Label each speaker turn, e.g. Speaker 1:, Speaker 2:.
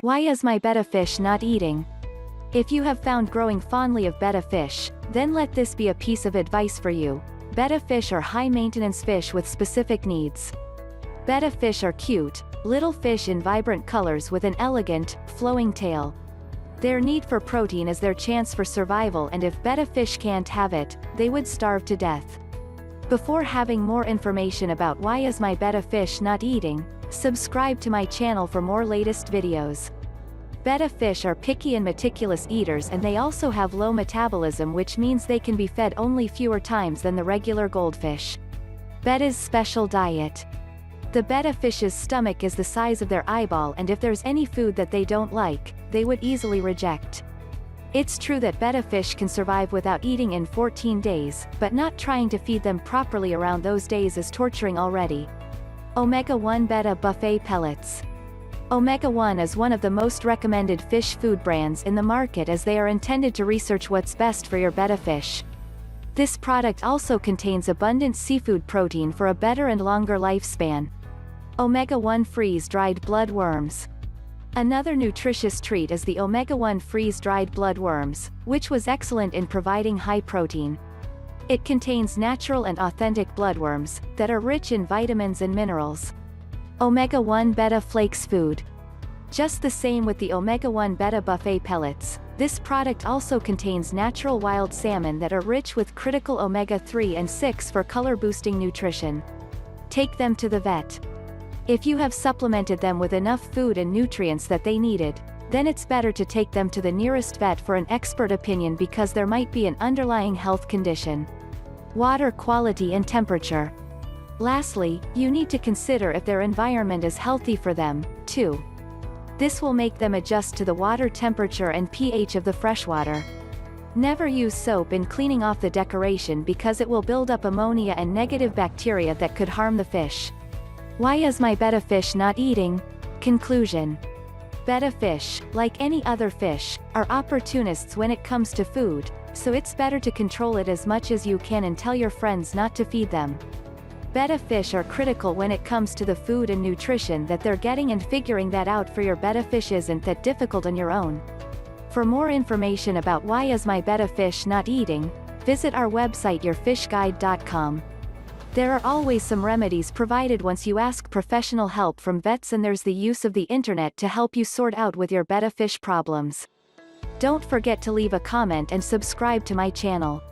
Speaker 1: Why is my betta fish not eating? If you have found growing fondly of betta fish, then let this be a piece of advice for you. Betta fish are high-maintenance fish with specific needs. Betta fish are cute, little fish in vibrant colors with an elegant, flowing tail. Their need for protein is their chance for survival, and if betta fish can't have it, they would starve to death. Before having more information about why is my betta fish not eating, subscribe to my channel for more latest videos. Betta fish are picky and meticulous eaters, and they also have low metabolism, which means they can be fed only fewer times than the regular goldfish. Betta's special diet. The betta fish's stomach is the size of their eyeball, and if there's any food that they don't like, they would easily reject. It's true that betta fish can survive without eating in 14 days, but not trying to feed them properly around those days is torturing already. Omega-1 Betta Buffet Pellets. Omega-1 is one of the most recommended fish food brands in the market, as they are intended to research what's best for your betta fish. This product also contains abundant seafood protein for a better and longer lifespan. Omega-1 freeze-dried bloodworms. Another nutritious treat is the Omega-1 freeze-dried bloodworms, which was excellent in providing high protein. It contains natural and authentic bloodworms that are rich in vitamins and minerals. Omega-1 Betta Flakes Food. Just the same with the Omega-1 Betta Buffet Pellets, this product also contains natural wild salmon that are rich with critical omega-3 and 6 for color-boosting nutrition. Take them to the vet. If you have supplemented them with enough food and nutrients that they needed, then it's better to take them to the nearest vet for an expert opinion, because there might be an underlying health condition. Water quality and temperature. Lastly, you need to consider if their environment is healthy for them, too. This will make them adjust to the water temperature and pH of the freshwater. Never use soap in cleaning off the decoration, because it will build up ammonia and negative bacteria that could harm the fish. Why is my betta fish not eating? Conclusion. Betta fish, like any other fish, are opportunists when it comes to food, so it's better to control it as much as you can and tell your friends not to feed them. Betta fish are critical when it comes to the food and nutrition that they're getting, and figuring that out for your betta fish isn't that difficult on your own. For more information about why is my betta fish not eating, visit our website yourfishguide.com. There are always some remedies provided once you ask professional help from vets, and there's the use of the internet to help you sort out with your betta fish problems. Don't forget to leave a comment and subscribe to my channel.